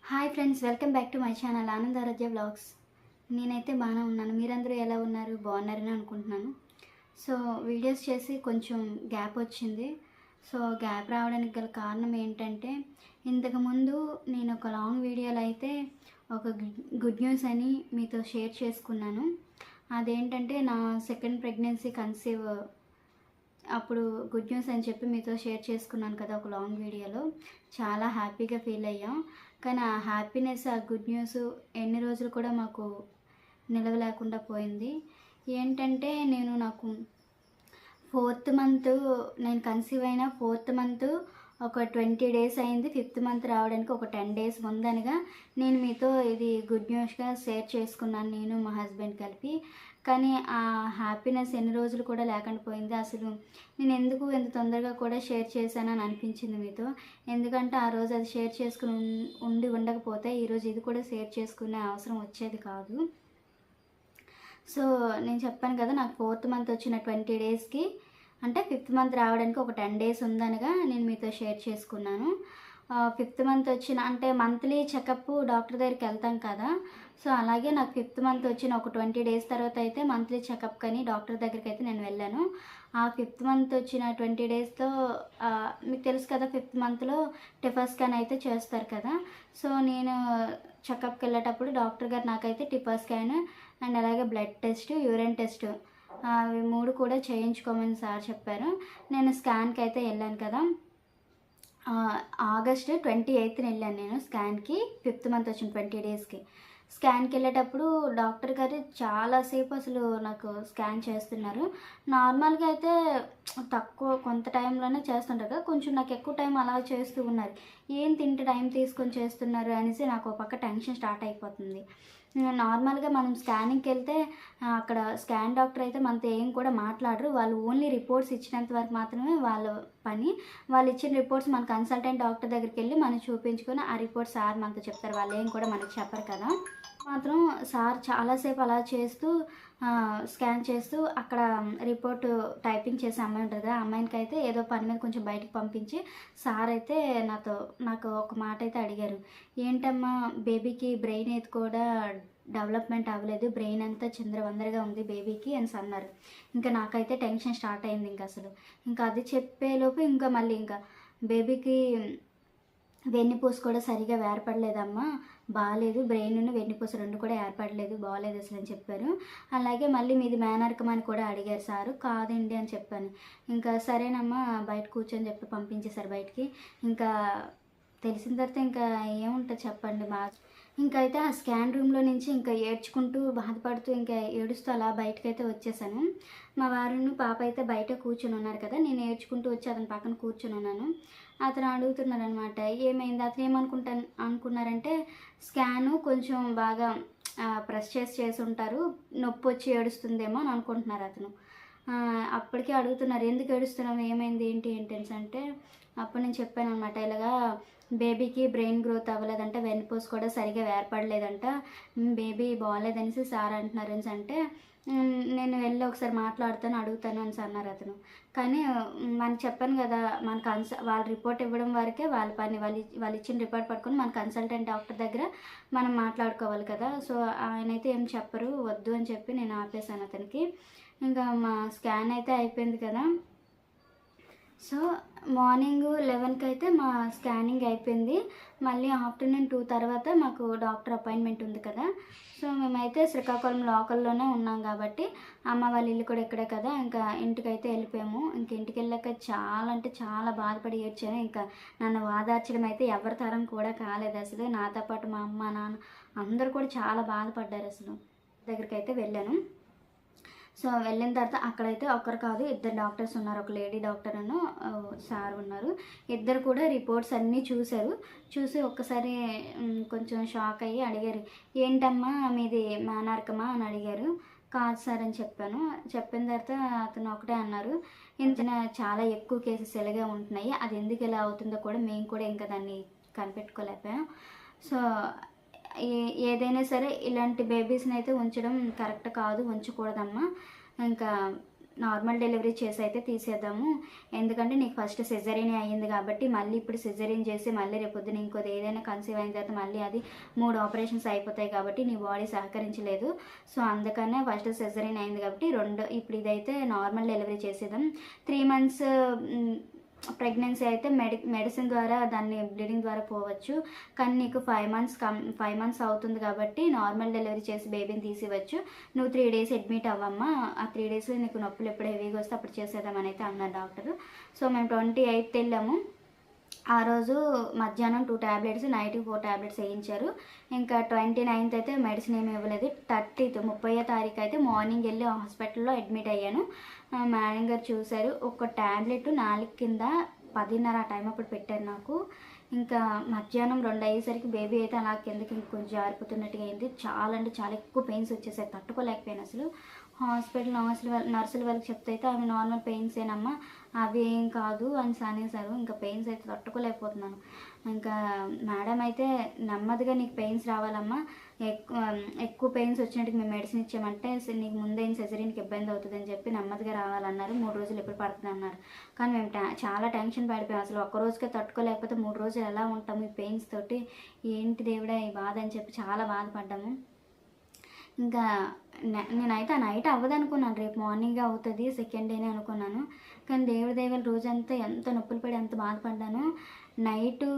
Hi friends, welcome back to my channel Anand Aaradhya vlogs. నేనైతే బాగానే ఉన్నాను. మీరందరూ ఎలా ఉన్నారు? బాగున్నారని అనుకుంటున్నాను. సో వీడియోస్ చేసి కొంచెం గ్యాప్ వచ్చింది. సో గ్యాప్ రావడానికి గల కారణం ఏంటంటే, ఇంతకుముందు నేను ఒక లాంగ్ వీడియోలో అయితే ఒక గుడ్ న్యూస్ అని మీతో షేర్ చేసుకున్నాను. అదేంటంటే, నా సెకండ్ ప్రెగ్నెన్సీ కన్సీవ్ అప్పుడు గుడ్ న్యూస్ అని చెప్పి మీతో షేర్ చేసుకున్నాను కదా ఒక లాంగ్ వీడియోలో. చాలా హ్యాపీగా ఫీల్ అయ్యాం. కానీ ఆ హ్యాపీనెస్, ఆ గుడ్ న్యూస్ ఎన్ని రోజులు కూడా మాకు నిలవలేకుండా పోయింది. ఏంటంటే, నాకు 4th మంత్ నేను కన్సీవ్ అయిన 4th మంత్ ఒక 20 డేస్ అయింది. 5th మంత్ రావడానికి ఒక 10 డేస్ ముందనగా నేను మీతో ఇది గుడ్ న్యూస్గా షేర్ చేసుకున్నాను, నేను మా హస్బెండ్ కలిపి. కానీ ఆ హ్యాపీనెస్ ఎన్ని రోజులు కూడా లేకుండా పోయింది. అసలు నేను ఎందుకు ఎంత తొందరగా కూడా షేర్ చేశానని అనిపించింది మీతో. ఎందుకంటే ఆ రోజు అది షేర్ చేసుకుని ఉండకపోతే ఈరోజు ఇది కూడా షేర్ చేసుకునే అవసరం వచ్చేది కాదు. సో నేను చెప్పాను కదా, నాకు 4th మంత్ వచ్చిన 20 డేస్కి అంటే 5th మంత్ రావడానికి ఒక 10 డేస్ ఉందనగా నేను మీతో షేర్ చేసుకున్నాను. 5th మంత్ వచ్చిన అంటే మంత్లీ చెకప్ డాక్టర్ దగ్గరికి వెళ్తాం కదా. సో అలాగే నాకు 5th మంత్ వచ్చిన ఒక 20 డేస్ తర్వాత అయితే మంత్లీ చెకప్ కానీ డాక్టర్ దగ్గరికి అయితే నేను వెళ్ళాను. ఆ 5th మంత్ వచ్చిన 20 డేస్తో మీకు తెలుసు కదా, 5th మంత్లో టిఫా స్కాన్ అయితే చేస్తారు కదా. సో నేను చెకప్కి వెళ్ళేటప్పుడు డాక్టర్ గారు నాకైతే టిఫా స్కాన్ అండ్ అలాగే బ్లడ్ టెస్ట్, యూరిన్ టెస్ట్ అవి 3 కూడా చేయించుకోమని సార్ చెప్పారు. నేను స్కాన్కి అయితే వెళ్ళాను కదా. ఆగస్ట్ 28న వెళ్ళాను నేను స్కాన్కి. 5th మంత్ వచ్చిన 20 డేస్కి స్కాన్కి వెళ్ళేటప్పుడు డాక్టర్ గారు చాలాసేపు అసలు నాకు స్కాన్ చేస్తున్నారు. నార్మల్గా అయితే తక్కువ కొంత టైంలోనే చేస్తుంటారు కదా, కొంచెం నాకు ఎక్కువ టైం అలా చేస్తూ ఉన్నారు. ఏం తింటే టైం తీసుకొని చేస్తున్నారు అనేసి నాకు ఒక పక్క టెన్షన్ స్టార్ట్ అయిపోతుంది. నార్మల్గా మనం స్కానింగ్కి వెళ్తే అక్కడ స్కాన్ డాక్టర్ అయితే మనతో ఏం కూడా మాట్లాడరు. వాళ్ళు ఓన్లీ రిపోర్ట్స్ ఇచ్చినంత వరకు మాత్రమే వాళ్ళ పని. వాళ్ళు ఇచ్చిన రిపోర్ట్స్ మన కన్సల్టెంట్ డాక్టర్ దగ్గరికి వెళ్ళి మనం చూపించుకొని ఆ రిపోర్ట్స్ సార్ మనతో చెప్తారు. వాళ్ళు ఏం కూడా మనకు చెప్పరు కదా. మాత్రం సార్ చాలాసేపు అలా చేస్తూ స్కాన్ చేస్తూ అక్కడ రిపోర్ట్ టైపింగ్ చేసే అమ్మాయి ఉంటుంది కదా, ఆ అమ్మాయికి అయితే ఏదో పని మీద కొంచెం బయటకు పంపించి సార్ అయితే నాకు ఒక మాట అయితే అడిగారు. ఏంటమ్మా, బేబీకి బ్రెయిన్ అయితే కూడా డెవలప్మెంట్ అవ్వలేదు, బ్రెయిన్ అంతా చిందరవందరగా ఉంది బేబీకి అని అన్నారు. ఇంకా నాకైతే టెన్షన్ స్టార్ట్ అయింది. ఇంకా అది చెప్పేలోపు ఇంకా మళ్ళీ ఇంకా బేబీకి వెన్నుపూస కూడా సరిగా ఏర్పడలేదమ్మా, బాగాలేదు, బ్రెయిన్ వెన్నుపూస 2 కూడా ఏర్పడలేదు, బాగాలేదు అసలు అని చెప్పారు. అలాగే మళ్ళీ మీది మేనర్కం అని కూడా అడిగారు సారు. కాదండి అని చెప్పాను. ఇంకా సరేనమ్మా బయట కూర్చొని చెప్పి పంపించేశారు బయటికి. ఇంకా తెలిసిన తర్వాత ఇంకా ఏముంటుంది చెప్పండి. ఇంకైతే ఆ స్కాన్ రూమ్లో నుంచి ఇంకా ఏడ్చుకుంటూ బాధపడుతూ ఇంకా ఏడుస్తూ అలా బయటకైతే వచ్చేసాను. మా వారును పాప అయితే బయట కూర్చొని ఉన్నారు కదా, నేను ఏడ్చుకుంటూ వచ్చి అతని పక్కన కూర్చొని ఉన్నాను. అతను అడుగుతున్నారు అనమాట, ఏమైంది. అతను అనుకున్నారంటే స్కాను కొంచెం బాగా ప్రెస్ చేసి ఉంటారు, నొప్పి వచ్చి ఏడుస్తుందేమో అని అనుకుంటున్నారు అతను. అప్పటికే అడుగుతున్నారు, ఎందుకు ఏడుస్తున్నావు, ఏమైంది, ఏంటి అంటే అప్పుడు నేను చెప్పాను అనమాట, ఇలాగా బేబీకి బ్రెయిన్ గ్రోత్ అవ్వలేదంట, వెన్నుపూస కూడా సరిగా ఏర్పడలేదంట, బేబీ బాగాలేదనేసి సార్ అంటున్నారు అంటే నేను వెళ్ళి ఒకసారి మాట్లాడుతాను, అడుగుతాను అని అన్నారు అతను. కానీ మనకు చెప్పాను కదా, మన వాళ్ళ రిపోర్ట్ ఇవ్వడం వరకే వాళ్ళ పని. వాళ్ళు ఇచ్చిన రిపోర్ట్ పట్టుకొని మన కన్సల్టెంట్ డాక్టర్ దగ్గర మనం మాట్లాడుకోవాలి కదా. సో ఆయనైతే ఏం చెప్పరు, వద్దు అని చెప్పి నేను ఆపేశాను అతనికి. ఇంకా మా స్కాన్ అయితే అయిపోయింది కదా. సో మార్నింగ్ 11కి అయితే మా స్కానింగ్ అయిపోయింది. మళ్ళీ ఆఫ్టర్నూన్ 2 తర్వాత మాకు డాక్టర్ అపాయింట్మెంట్ ఉంది కదా. సో మేమైతే శ్రీకాకుళం లోకల్లోనే ఉన్నాం కాబట్టి అమ్మ వాళ్ళ ఇల్లు కూడా ఇక్కడే కదా, ఇంకా ఇంటికైతే వెళ్ళిపోయాము. ఇంటికి వెళ్ళాక చాలా అంటే చాలా బాధపడి ఏడ్చాను. ఇంకా నన్ను వాదార్చడం అయితే ఎవరి తరం కూడా కాలేదు అసలు. నాతో పాటు మా అమ్మ నాన్న అందరూ కూడా చాలా బాధపడ్డారు. అసలు దగ్గరికి అయితే వెళ్ళాను. సో వెళ్ళిన తర్వాత అక్కడైతే ఒకరు కాదు, 2 డాక్టర్స్ ఉన్నారు. ఒక లేడీ డాక్టర్ అను సార్ ఉన్నారు. ఇద్దరు కూడా రిపోర్ట్స్ అన్నీ చూసి ఒక్కసారి కొంచెం షాక్ అయ్యి అడిగారు, ఏంటమ్మా మీది మేనర్కమా అని అడిగారు. కాదు సార్ అని చెప్పాను. చెప్పిన తర్వాత అతను ఒకటే అన్నారు, ఇంత చాలా ఎక్కువ కేసెస్ ఇలాగే ఉంటున్నాయి, అది ఎందుకు ఇలా అవుతుందో కూడా మేము కూడా ఇంకా దాన్ని కనిపెట్టుకోలేకపోయాం. సో ఏదైనా సరే ఇలాంటి బేబీస్ని అయితే ఉంచడం కరెక్ట్ కాదు, ఉంచకూడదమ్మా. ఇంకా నార్మల్ డెలివరీ చేసి అయితే తీసేద్దాము, ఎందుకంటే నీకు ఫస్ట్ సిజరీన్ అయ్యింది కాబట్టి మళ్ళీ ఇప్పుడు సిజరీన్ చేసి మళ్ళీ రేపొద్దున ఇంకోది ఏదైనా కన్సీవ్ అయిన తర్వాత మళ్ళీ అది 3 ఆపరేషన్స్ అయిపోతాయి కాబట్టి నీ బాడీ సహకరించలేదు. సో అందుకనే ఫస్ట్ సిజరీన్ అయింది కాబట్టి ఇప్పుడు ఇదైతే నార్మల్ డెలివరీ చేసేద్దాం. 3 మంత్స్ ప్రెగ్నెన్సీ అయితే మెడిసిన్ ద్వారా దాన్ని బ్లీడింగ్ ద్వారా పోవచ్చు. కానీ నీకు 5 మంత్స్ అవుతుంది కాబట్టి నార్మల్ డెలివరీ చేసి బేబీని తీసివచ్చు. నువ్వు 3 డేస్ అడ్మిట్ అవ్వమ్మా, ఆ 3 డేస్ నీకు నొప్పులు ఎప్పుడు హెవీగా వస్తే అప్పుడు చేసేద్దామని అయితే అన్నారు డాక్టరు. సో మేము 28th వెళ్ళాము. ఆ రోజు మధ్యాహ్నం 2 ట్యాబ్లెట్స్, నైట్కి 4 ట్యాబ్లెట్స్ వేయించారు. ఇంకా 29th అయితే మెడిసిన్ ఏమి ఇవ్వలేదు. 30వ తారీఖు అయితే మార్నింగ్ వెళ్ళి హాస్పిటల్లో అడ్మిట్ అయ్యాను. మేడం గారు చూశారు. ఒక ట్యాబ్లెట్ 4 కింద 10:30 ఆ టైం అప్పుడు పెట్టారు నాకు. ఇంకా మధ్యాహ్నం 2 అయ్యేసరికి బేబీ అయితే అలా కిందకి ఇంకొంచెం జారిపోతున్నట్టుగా అయింది. చాలా అంటే చాలా ఎక్కువ పెయిన్స్ వచ్చేసాయి, తట్టుకోలేకపోయాను అసలు. నర్సుల వాళ్ళకి చెప్తే అయితే అవి నార్మల్ పెయిన్సేనమ్మా, అవి ఏం కాదు అని అనేసారు. ఇంకా పెయిన్స్ అయితే తట్టుకోలేకపోతున్నాను. ఇంకా మేడం అయితే నెమ్మదిగా నీకు పెయిన్స్ రావాలమ్మా, ఎక్కువ పెయిన్స్ వచ్చినట్టుగా మేము మెడిసిన్ ఇచ్చామంటే నీకు ముందైన సిజరీన్కి ఇబ్బంది అవుతుందని చెప్పి నెమ్మదిగా రావాలన్నారు. 3 రోజులు ఎప్పుడు పడుతుంది అన్నారు. కానీ మేము చాలా టెన్షన్ పడిపోయాం. అసలు ఒక్క రోజుకే తట్టుకోలేకపోతే 3 రోజులు ఎలా ఉంటాము ఈ పెయిన్స్ తోటి, ఏంటి దేవుడా ఈ బాధ అని చెప్పి చాలా బాధపడ్డాము. ఇంకా నేనైతే ఆ నైట్ అవ్వదు అనుకున్నాను, రేపు మార్నింగ్ అవుతుంది, సెకండ్ డేనే అనుకున్నాను. కానీ దేవుడి దయవల్ల రోజంతా ఎంత నొప్పులు పడి ఎంత బాధపడ్డాను. నైటు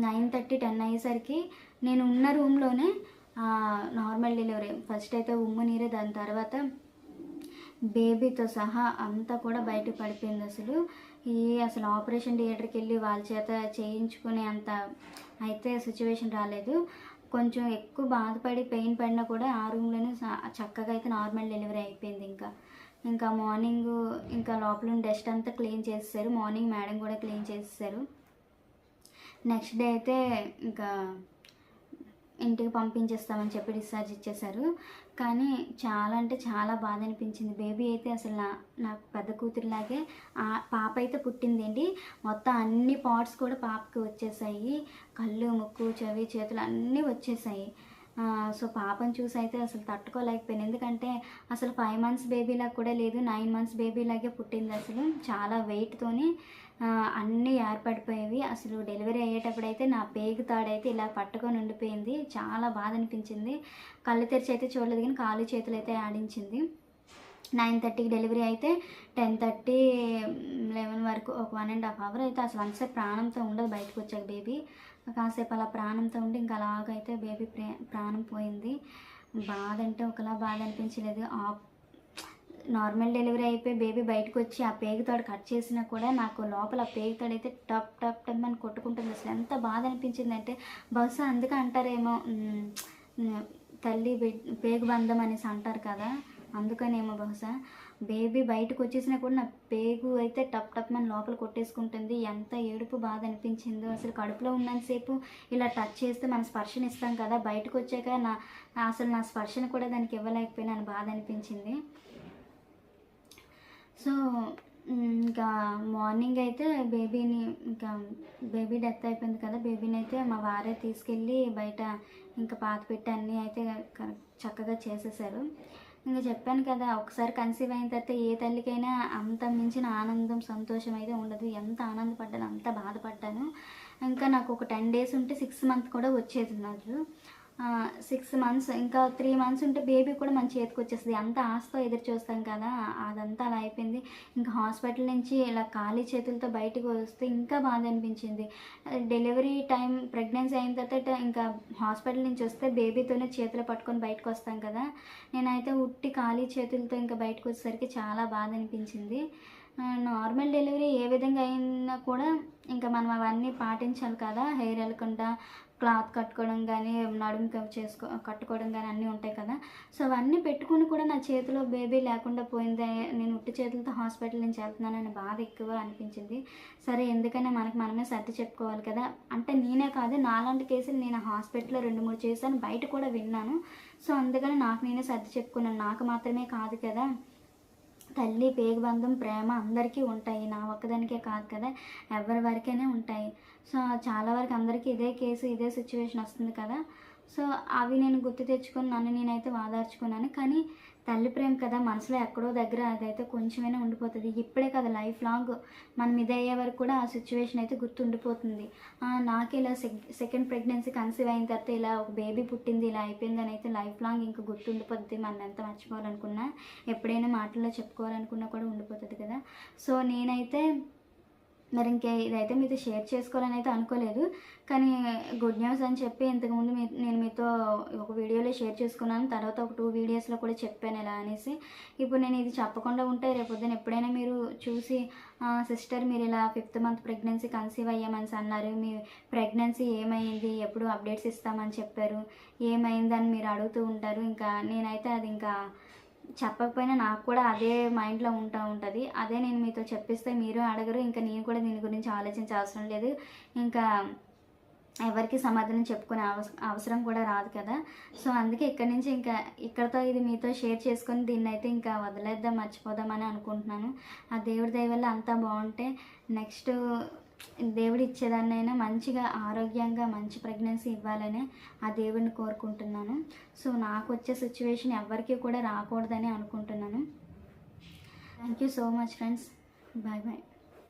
9:30, 10 అయ్యేసరికి నేను ఉన్న రూమ్లోనే నార్మల్ డెలివరీ ఫస్ట్ అయితే ఉమ్ము నీరే, దాని తర్వాత బేబీతో సహా అంతా కూడా బయటకు పడిపోయింది. అసలు ఆపరేషన్ థియేటర్కి వెళ్ళి వాళ్ళ చేత చేయించుకునే అంత అయితే సిచ్యువేషన్ రాలేదు. కొంచెం ఎక్కువ బాధపడి పెయిన్ పడినా కూడా ఆ రూమ్లోనే చక్కగా అయితే నార్మల్ డెలివరీ అయిపోయింది. ఇంకా మార్నింగ్ ఇంకా లోపల డస్ట్ అంతా క్లీన్ చేసేసారు. మార్నింగ్ మేడం కూడా క్లీన్ చేసేసారు. నెక్స్ట్ డే అయితే ఇంకా ఇంటికి పంపించేస్తామని చెప్పి డిశ్చార్జ్ ఇచ్చేశారు. కానీ చాలా అంటే చాలా బాధ అనిపించింది. బేబీ అయితే అసలు నాకు పెద్ద కూతురులాగే, పాప అయితే పుట్టిందేంటి, మొత్తం అన్ని పార్ట్స్ కూడా పాపకి వచ్చేసాయి. కళ్ళు, ముక్కు, చెవి, చేతులు అన్నీ వచ్చేసాయి. సో పాపను చూసి అయితే అసలు తట్టుకోలేకపోయాను. ఎందుకంటే అసలు 5 మంత్స్ బేబీలాగా కూడా లేదు, 9 మంత్స్ బేబీలాగే పుట్టింది. అసలు చాలా వెయిట్తోని అన్నీ ఏర్పడిపోయేవి. అసలు డెలివరీ అయ్యేటప్పుడు అయితే నా పేగు తాడైతే ఇలా పట్టుకొని ఉండిపోయింది. చాలా బాధ అనిపించింది. కళ్ళు తెరిచి అయితే చూడలేదు కానీ కాళ్ళు చేతులు అయితే ఆడించింది. 9:30కి డెలివరీ అయితే 10:30, 11 వరకు ఒక 1.5 hour అయితే అసలు అంతసేపు ప్రాణంతో ఉండదు. బయటకు వచ్చాక బేబీ కాసేపు అలా ప్రాణంతో ఉండి ఇంకా అలాగైతే బేబీ ప్రాణం పోయింది. బాధ అంటే ఒకలా బాధ అనిపించలేదు. నార్మల్ డెలివరీ అయిపోయి బేబీ బయటకు వచ్చి ఆ పేగుతాడు కట్ చేసినా కూడా నాకు లోపల ఆ పేగుతాడు అయితే టప్ టప్ టప్ అని కొట్టుకుంటుంది. అసలు ఎంత బాధ అనిపించింది అంటే, బహుశా అందుకే అంటారేమో తల్లి పేగు బంధం అనేసి అంటారు కదా, అందుకనేమో బహుశా. బేబీ బయటకు వచ్చేసినా కూడా నా పేగు అయితే టప్ టప్ అని లోపల కొట్టేసుకుంటుంది. ఎంత ఏడుపు బాధ అనిపించిందో. అసలు కడుపులో ఉన్నంతసేపు ఇలా టచ్ చేస్తే మన స్పర్శను ఇస్తాం కదా, బయటకు వచ్చాక అసలు నా స్పర్శను కూడా దానికి ఇవ్వలేకపోయినా అని బాధ అనిపించింది. సో ఇంకా మార్నింగ్ అయితే బేబీ డెత్ అయిపోయింది కదా, బేబీని అయితే మా వారే తీసుకెళ్ళి బయట ఇంకా పాత పెట్టి అన్నీ అయితే చక్కగా చేసేసారు. ఇంకా చెప్పాను కదా, ఒకసారి కన్సీవ్ అయిన తర్వాత ఏ తల్లికైనా అంత మించిన ఆనందం, సంతోషం అయితే ఉండదు. ఎంత ఆనందపడ్డాను, అంత బాధపడ్డాను. ఇంకా నాకు ఒక 10 days ఉంటే 6 month కూడా వచ్చేది. నాకు 6 months, ఇంకా 3 months ఉంటే బేబీ కూడా మన చేతికి వచ్చేస్తుంది. అంత ఆశతో ఎదురు చూస్తాం కదా, అదంతా అలా అయిపోయింది. ఇంకా హాస్పిటల్ నుంచి ఇలా ఖాళీ చేతులతో బయటకు వస్తే ఇంకా బాధ అనిపించింది. డెలివరీ టైం ప్రెగ్నెన్సీ అయిన తర్వాత ఇంకా హాస్పిటల్ నుంచి వస్తే బేబీతోనే చేతులు పట్టుకొని బయటకు వస్తాం కదా, నేనైతే ఉట్టి ఖాళీ చేతులతో ఇంకా బయటకు వచ్చేసరికి చాలా బాధ అనిపించింది. నార్మల్ డెలివరీ ఏ విధంగా అయినా కూడా ఇంకా మనం అవన్నీ పాటించాలి కదా, హెయిర్ వెళ్ళకుండా క్లాత్ కట్టుకోవడం కానీ, నడుము కట్టుకోవడం కానీ అన్నీ ఉంటాయి కదా. సో అవన్నీ పెట్టుకుని కూడా నా చేతిలో బేబీ లేకుండా పోయింది. నేను ఉట్టి చేతులతో హాస్పిటల్ నుంచి వెళ్తున్నానని బాధ ఎక్కువ అనిపించింది. సరే ఎందుకైనా మనమే సర్ది చెప్పుకోవాలి కదా. అంటే నేనే కాదు, నాలాంటి కేసులు నేను హాస్పిటల్లో 2-3 చేశాను, బయట కూడా విన్నాను. సో అందుకని నాకు నేనే సర్ది చెప్పుకున్నాను. నాకు మాత్రమే కాదు కదా, తల్లి పేగుబంధం ప్రేమ అందరికీ ఉంటాయి, నా ఒక్కదానికే కాదు కదా, ఎవరి వరకైనా ఉంటాయి. సో చాలా వరకు అందరికీ ఇదే కేసు, ఇదే సిచ్యువేషన్ వస్తుంది కదా. సో అవి నేను గుర్తు తెచ్చుకొని నన్ను నేనైతే వాదార్చుకున్నాను. కానీ తల్లి ప్రేమ కదా మనసులో ఎక్కడో దగ్గర అదైతే కొంచెమైనా ఉండిపోతుంది. ఇప్పుడే కదా లైఫ్ లాంగ్ మనం ఇదయ్యే వరకు కూడా ఆ సిచ్యువేషన్ అయితే గుర్తుండిపోతుంది. నాకు ఇలా సెకండ్ ప్రెగ్నెన్సీ కన్సీవ్ అయిన తర్వాత ఇలా ఒక బేబీ పుట్టింది, ఇలా అయిపోయిందని అయితే లైఫ్ లాంగ్ ఇంకా గుర్తుండిపోతుంది. మనం ఎంత మర్చిపోవాలనుకున్నా, ఎప్పుడైనా మాటల్లో చెప్పుకోవాలనుకున్నా కూడా ఉండిపోతుంది కదా. సో నేనైతే మరి ఇదైతే మీతో షేర్ చేసుకోవాలని అయితే అనుకోలేదు. కానీ గుడ్ న్యూస్ అని చెప్పి ఇంతకుముందు నేను మీతో ఒక వీడియోలో షేర్ చేసుకున్నాను. తర్వాత ఒక 2 వీడియోస్లో కూడా చెప్పాను ఇలా అనేసి. ఇప్పుడు నేను ఇది చెప్పకుండా ఉంటే రేపొద్దున ఎప్పుడైనా మీరు చూసి సిస్టర్ మీరు ఇలా 5th మంత్ ప్రెగ్నెన్సీ కన్సీవ్ అయ్యామని అన్నారు, మీ ప్రెగ్నెన్సీ ఏమైంది, ఎప్పుడు అప్డేట్స్ ఇస్తామని చెప్పారు, ఏమైందని మీరు అడుగుతూ ఉంటారు. ఇంకా నేనైతే అది ఇంకా చెప్పకపోయినా నాకు కూడా అదే మైండ్లో ఉంటుంది. అదే నేను మీతో చెప్పిస్తే మీరు అడగరు, ఇంకా నేను కూడా దీని గురించి ఆలోచించే అవసరం లేదు, ఇంకా ఎవరికి సమాధానం చెప్పుకునే అవసరం కూడా రాదు కదా. సో అందుకే ఇక్కడి నుంచి ఇంకా ఇక్కడతో ఇది మీతో షేర్ చేసుకొని దీన్ని అయితే ఇంకా వదిలేద్దాం, మర్చిపోదామని అనుకుంటున్నాను. ఆ దేవుడి దయ వల్ల అంతా బాగుంటే నెక్స్ట్ దేవుడు ఇచ్చేదాన్నైనా మంచిగా ఆరోగ్యంగా మంచి ప్రెగ్నెన్సీ ఇవ్వాలని ఆ దేవుడిని కోరుకుంటున్నాను. సో నాకు వచ్చే సిచ్యువేషన్ ఎవరికి కూడా రాకూడదని అనుకుంటున్నాను. Thank you so much friends. Bye bye.